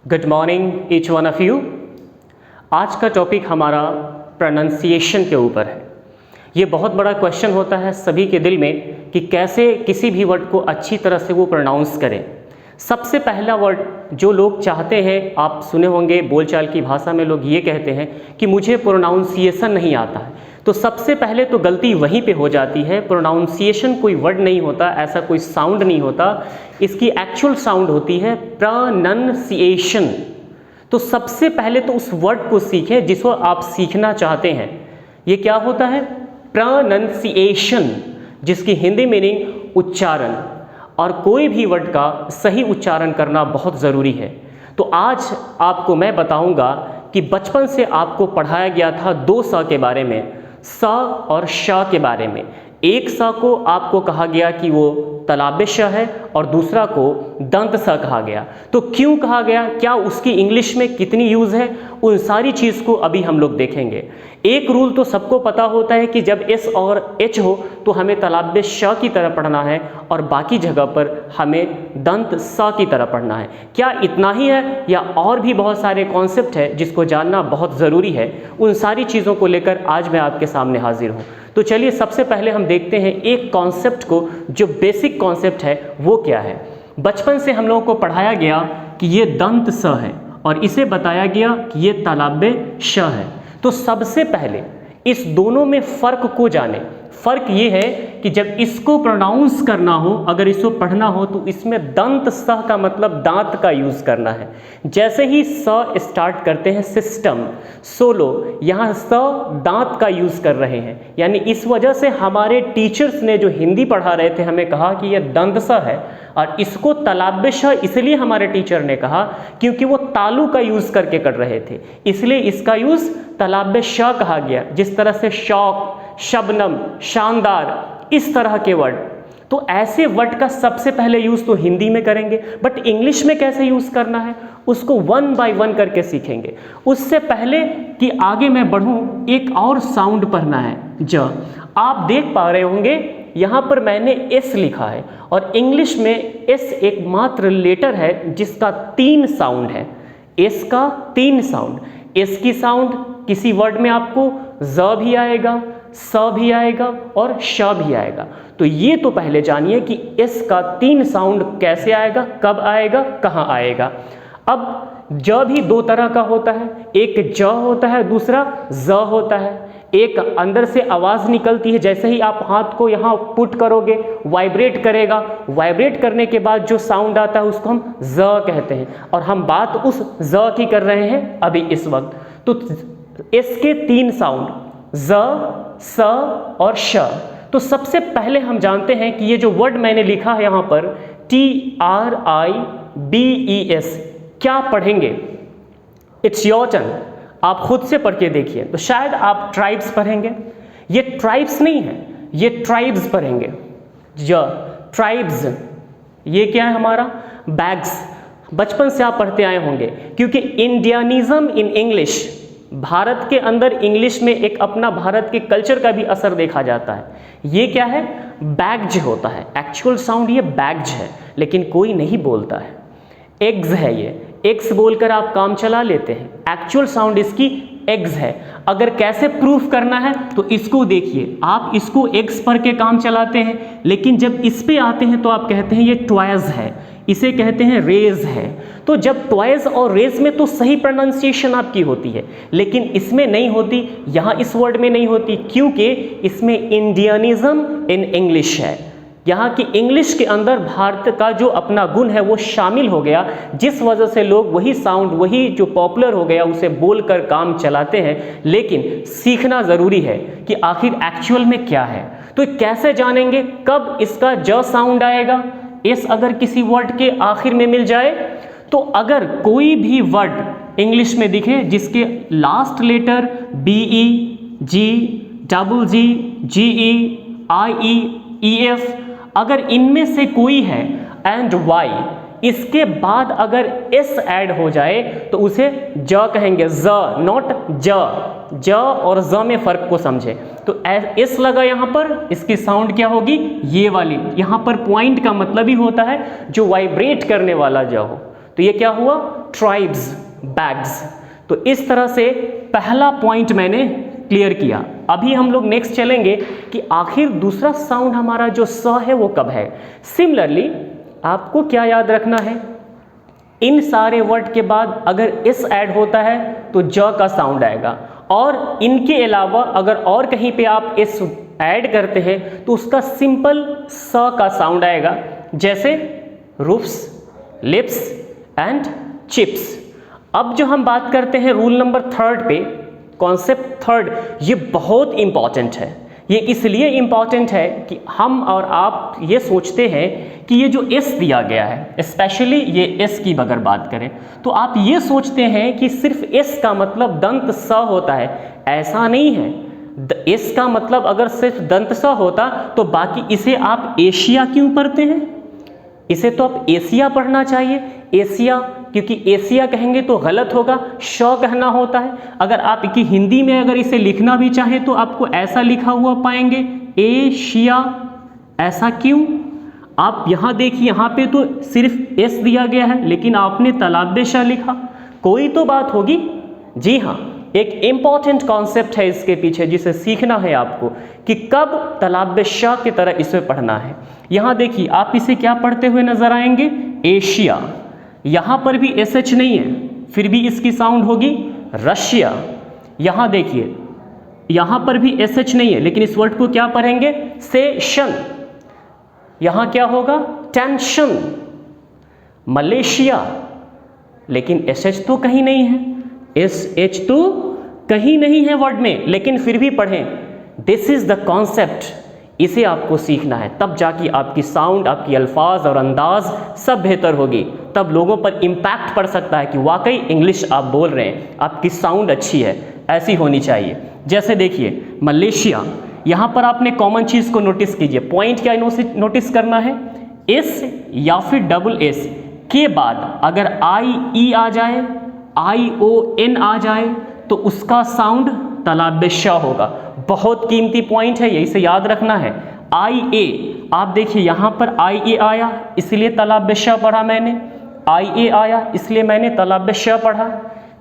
Good morning each one of you. आज का topic हमारा प्रोनाउंसिएशन के ऊपर है। ये बहुत बड़ा क्वेश्चन होता है सभी के दिल में कि कैसे किसी भी वर्ड को अच्छी तरह से वो प्रोनाउंस करें। सबसे पहला वर्ड जो लोग चाहते हैं, आप सुने होंगे बोलचाल की भाषा में लोग ये कहते हैं कि मुझे प्रोनाउंसिएशन नहीं आता है। तो सबसे पहले तो गलती वहीं पे हो जाती है। प्रोनाउंसिएशन कोई वर्ड नहीं होता, ऐसा कोई साउंड नहीं होता, इसकी एक्चुअल साउंड होती है प्रोनंसिएशन। तो सबसे पहले तो उस वर्ड को सीखें जिसको आप सीखना चाहते हैं। ये क्या होता है? प्रोनंसिएशन, जिसकी हिंदी मीनिंग उच्चारण। और कोई भी वर्ड का सही उच्चारण करना बहुत ज़रूरी है। तो आज आपको मैं बताऊंगा कि बचपन से आपको पढ़ाया गया था दो स के बारे में, स और श के बारे में। एक स को आपको कहा गया कि वो तलाबे श है और दूसरा को दंत स कहा गया। तो क्यों कहा गया, क्या उसकी इंग्लिश में कितनी यूज़ है, उन सारी चीज़ को अभी हम लोग देखेंगे। एक रूल तो सबको पता होता है कि जब एस और एच हो तो हमें तलाबे श की तरह पढ़ना है और बाकी जगह पर हमें दंत स की तरह पढ़ना है। क्या इतना ही है या और भी बहुत सारे कॉन्सेप्ट है जिसको जानना बहुत ज़रूरी है? उन सारी चीज़ों को लेकर आज मैं आपके सामने हाजिर हूँ। तो चलिए सबसे पहले हम देखते हैं एक कॉन्सेप्ट को, जो बेसिक कॉन्सेप्ट है वो क्या है। बचपन से हम लोगों को पढ़ाया गया कि ये दंत स है और इसे बताया गया कि ये तलाबे श है। तो सबसे पहले इस दोनों में फ़र्क को जाने। फ़र्क ये है कि जब इसको प्रोनाउंस करना हो, अगर इसको पढ़ना हो, तो इसमें दंत स का मतलब दांत का यूज़ करना है। जैसे ही स स्टार्ट करते हैं सिस्टम, सोलो, यहाँ स दांत का यूज़ कर रहे हैं। यानी इस वजह से हमारे टीचर्स ने जो हिंदी पढ़ा रहे थे हमें कहा कि यह दंत स है, और इसको तलाबे श इसलिए हमारे टीचर ने कहा क्योंकि वो तालु का यूज़ करके कर रहे थे, इसलिए इसका यूज़ तलाबे श कहा गया। जिस तरह से शौक, शबनम, शानदार, इस तरह के वर्ड। तो ऐसे वर्ड का सबसे पहले यूज़ तो हिंदी में करेंगे, बट इंग्लिश में कैसे यूज़ करना है उसको वन बाय वन करके सीखेंगे। उससे पहले कि आगे मैं बढ़ूं, एक और साउंड पढ़ना है, ज। आप देख पा रहे होंगे यहाँ पर मैंने एस लिखा है और इंग्लिश में एस एकमात्र लेटर है जिसका 3 साउंड है। एस का 3 साउंड। एस की साउंड किसी वर्ड में आपको ज भी आएगा, स भी आएगा और श भी आएगा। तो ये तो पहले जानिए कि एस का 3 साउंड कैसे आएगा, कब आएगा, कहाँ आएगा। अब ज भी 2 तरह का होता है, एक ज होता है, दूसरा ज होता है। एक अंदर से आवाज़ निकलती है, जैसे ही आप हाथ को यहाँ पुट करोगे वाइब्रेट करेगा, वाइब्रेट करने के बाद जो साउंड आता है उसको हम ज कहते हैं, और हम बात उस ज की कर रहे हैं अभी इस वक्त। तो इसके 3 साउंड ज, स और श। तो सबसे पहले हम जानते हैं कि ये जो वर्ड मैंने लिखा है यहाँ पर TRIBES, क्या पढ़ेंगे? इट्स योर टर्न, आप खुद से पढ़ के देखिए। तो शायद आप ट्राइब्स पढ़ेंगे, ये ट्राइब्स नहीं है, ये ट्राइब्स पढ़ेंगे। ट्राइब्स, ये क्या है हमारा? बैग्स। बचपन से आप पढ़ते आए होंगे, क्योंकि इंडियनिज्म इन इंग्लिश, भारत के अंदर इंग्लिश में एक अपना भारत के कल्चर का भी असर देखा जाता है। ये क्या है? बैग्ज होता है। एक्चुअल साउंड ये बैग्ज है, लेकिन कोई नहीं बोलता है। एग्स है, ये एक्स बोलकर आप काम चला लेते हैं, एक्चुअल साउंड इसकी एग्स है। अगर कैसे प्रूफ करना है तो इसको देखिए, आप इसको एक्स पर के काम चलाते हैं, लेकिन जब इस पे आते हैं तो आप कहते हैं ये ट्वाइज है, इसे कहते हैं रेज है। तो जब ट्वाइज और रेज में तो सही प्रोनाउंसिएशन आपकी होती है, लेकिन इसमें नहीं होती, यहाँ इस वर्ड में नहीं होती, क्योंकि इसमें इंडियनिज्म इन इंग्लिश है। यहाँ की इंग्लिश के अंदर भारत का जो अपना गुण है वो शामिल हो गया, जिस वजह से लोग वही साउंड, वही जो पॉपुलर हो गया उसे बोलकर काम चलाते हैं। लेकिन सीखना ज़रूरी है कि आखिर एक्चुअल में क्या है। तो कैसे जानेंगे कब इसका ज साउंड आएगा? एस अगर किसी वर्ड के आखिर में मिल जाए, तो अगर कोई भी वर्ड इंग्लिश में दिखे जिसके last letter BE, G, GG, GE, IE, EF, अगर इनमें से कोई है एंड Y, इसके बाद अगर S ऐड हो जाए तो उसे ज कहेंगे, ज, नॉट ज। ज और ज में फ़र्क को समझे। तो S लगा यहाँ पर, इसकी साउंड क्या होगी? ये वाली। यहाँ पर पॉइंट का मतलब ही होता है जो वाइब्रेट करने वाला ज हो। तो ये क्या हुआ? Tribes, bags. तो इस तरह से पहला पॉइंट मैंने क्लियर किया। अभी हम लोग नेक्स्ट चलेंगे कि आखिर दूसरा साउंड हमारा जो स है वो कब है। सिमिलरली आपको क्या याद रखना है, इन सारे वर्ड के बाद अगर इस ऐड होता है तो ज का साउंड आएगा, और इनके अलावा अगर और कहीं पे आप इस ऐड करते हैं तो उसका सिंपल स का साउंड आएगा, जैसे रूफ्स, लिप्स एंड चिप्स। अब जो हम बात करते हैं रूल नंबर 3 पे, कॉन्सेप्ट 3, ये बहुत इंपॉर्टेंट है। ये इसलिए इंपॉर्टेंट है कि हम और आप ये सोचते हैं कि ये जो एस दिया गया है, स्पेशली ये एस की अगर बात करें तो आप ये सोचते हैं कि सिर्फ एस का मतलब दंत स होता है। ऐसा नहीं है। एस का मतलब अगर सिर्फ दंत स होता तो बाकी इसे आप एशिया क्यों पढ़ते हैं? इसे तो आप एशिया पढ़ना चाहिए, एशिया, क्योंकि एशिया कहेंगे तो गलत होगा, श कहना होता है। अगर आप की हिंदी में अगर इसे लिखना भी चाहें तो आपको ऐसा लिखा हुआ पाएंगे, एशिया। ऐसा क्यों? आप यहाँ देखिए, यहाँ पे तो सिर्फ एस दिया गया है लेकिन आपने तालाब शाह लिखा, कोई तो बात होगी। जी हाँ, एक इम्पॉर्टेंट कॉन्सेप्ट है इसके पीछे जिसे सीखना है आपको कि कब तालाब शाह की तरह इसे पढ़ना है। यहाँ देखिए, आप इसे क्या पढ़ते हुए नजर आएंगे, एशिया। यहाँ पर भी एस एच नहीं है, फिर भी इसकी साउंड होगी रशिया। यहाँ देखिए, यहाँ पर भी एस एच नहीं है लेकिन इस वर्ड को क्या पढ़ेंगे, सेशन। यहाँ क्या होगा, टेंशन। मलेशिया, लेकिन एस एच तो कहीं नहीं है, एस एच तो कहीं नहीं है वर्ड में, लेकिन फिर भी पढ़ें। दिस इज द कॉन्सेप्ट, इसे आपको सीखना है, तब जाके आपकी साउंड, आपकी अल्फाज और अंदाज सब बेहतर होगी। तब लोगों पर इम्पैक्ट पड़ सकता है कि वाकई इंग्लिश आप बोल रहे हैं, आपकी साउंड अच्छी है, ऐसी होनी चाहिए। जैसे देखिए मलेशिया, यहाँ पर आपने कॉमन चीज़ को नोटिस कीजिए। पॉइंट क्या नोटिस करना है, एस या फिर डबल एस के बाद अगर आई ई आ जाए, आई ओ एन आ जाए तो उसका साउंड तालाब शाह होगा। बहुत कीमती पॉइंट है ये, इसे याद रखना है। आई ए, आप देखिए यहाँ पर आई ए आया इसलिए तालाब शाह पढ़ा मैंने, आई ए आया इसलिए मैंने तालाब शाह पढ़ा।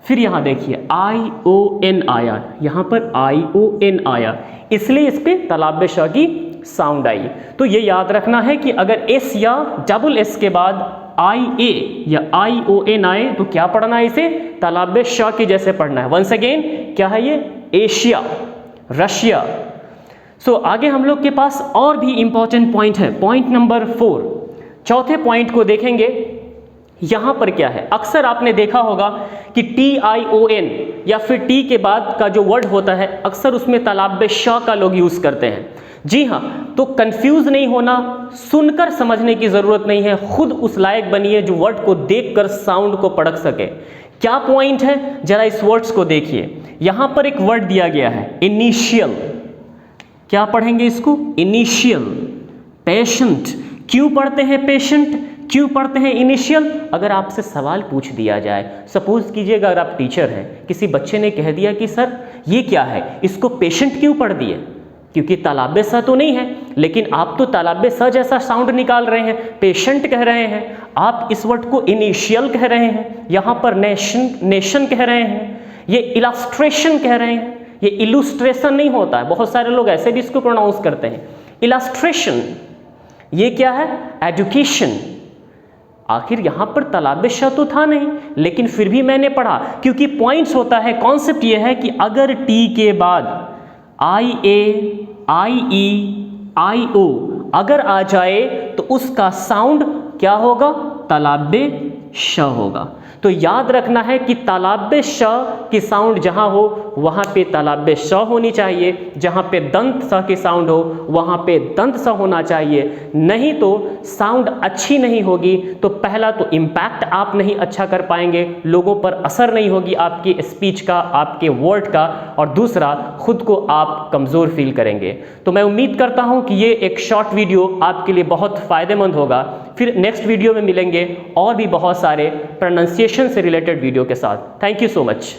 फिर यहाँ देखिए आई ओ एन आया, यहाँ पर आई ओ एन आया इसलिए इस पर तालाब शाह की साउंड आई। तो ये याद रखना है कि अगर एस या डबल एस के बाद आई ए या आई ओ एन आए तो क्या पढ़ना है, इसे तालाब शाह के जैसे पढ़ना है। वंस अगेन क्या है ये, एशिया, रशिया। सो आगे हम लोग के पास और भी इंपॉर्टेंट पॉइंट है, पॉइंट नंबर 4। चौथे पॉइंट को देखेंगे। यहाँ पर क्या है, अक्सर आपने देखा होगा कि टी आई ओ एन या फिर टी के बाद का जो वर्ड होता है अक्सर उसमें तालाब शाह का लोग यूज़ करते हैं। जी हाँ, तो कंफ्यूज नहीं होना, सुनकर समझने की ज़रूरत नहीं है, खुद उस लायक बनिए जो वर्ड को देखकर साउंड को परख सके। क्या पॉइंट है, जरा इस वर्ड्स को देखिए। यहाँ पर एक वर्ड दिया गया है इनिशियल, क्या पढ़ेंगे इसको, इनिशियल। पेशेंट, क्यों पढ़ते हैं पेशेंट, क्यों पढ़ते हैं इनिशियल? अगर आपसे सवाल पूछ दिया जाए, सपोज कीजिएगा अगर आप टीचर हैं, किसी बच्चे ने कह दिया कि सर ये क्या है, इसको पेशेंट क्यों पढ़ दिए, क्योंकि तालाब सा तो नहीं है, लेकिन आप तो तालाब सा जैसा साउंड निकाल रहे हैं, पेशेंट कह रहे हैं, आप इस वर्ड को इनिशियल कह रहे हैं, यहाँ पर नेशन कह रहे हैं, ये इलस्ट्रेशन कह रहे हैं। ये इलुस्ट्रेशन नहीं होता है, बहुत सारे लोग ऐसे भी इसको प्रोनाउंस करते हैं, इलस्ट्रेशन। ये क्या है, एजुकेशन। आखिर यहाँ पर तालाब शाह तो था नहीं, लेकिन फिर भी मैंने पढ़ा, क्योंकि पॉइंट्स होता है। कॉन्सेप्ट ये है कि अगर टी के बाद आई ए, आई ई, आई ओ अगर आ जाए तो उसका साउंड क्या होगा, तालाब शाह होगा। तो याद रखना है कि तालाब शाह की साउंड जहाँ हो वहाँ पे तालाब शाह होनी चाहिए, जहाँ पे दंत सा की साउंड हो वहाँ पे दंत सा होना चाहिए, नहीं तो साउंड अच्छी नहीं होगी। तो पहला तो इम्पैक्ट आप नहीं अच्छा कर पाएंगे, लोगों पर असर नहीं होगी आपकी स्पीच का, आपके वर्ड का, और दूसरा खुद को आप कमज़ोर फील करेंगे। तो मैं उम्मीद करता हूँ कि ये एक शॉर्ट वीडियो आपके लिए बहुत फ़ायदेमंद होगा। फिर नेक्स्ट वीडियो में मिलेंगे और भी बहुत सारे प्रोनाउंसिएशन से रिलेटेड वीडियो के साथ। Thank you so much.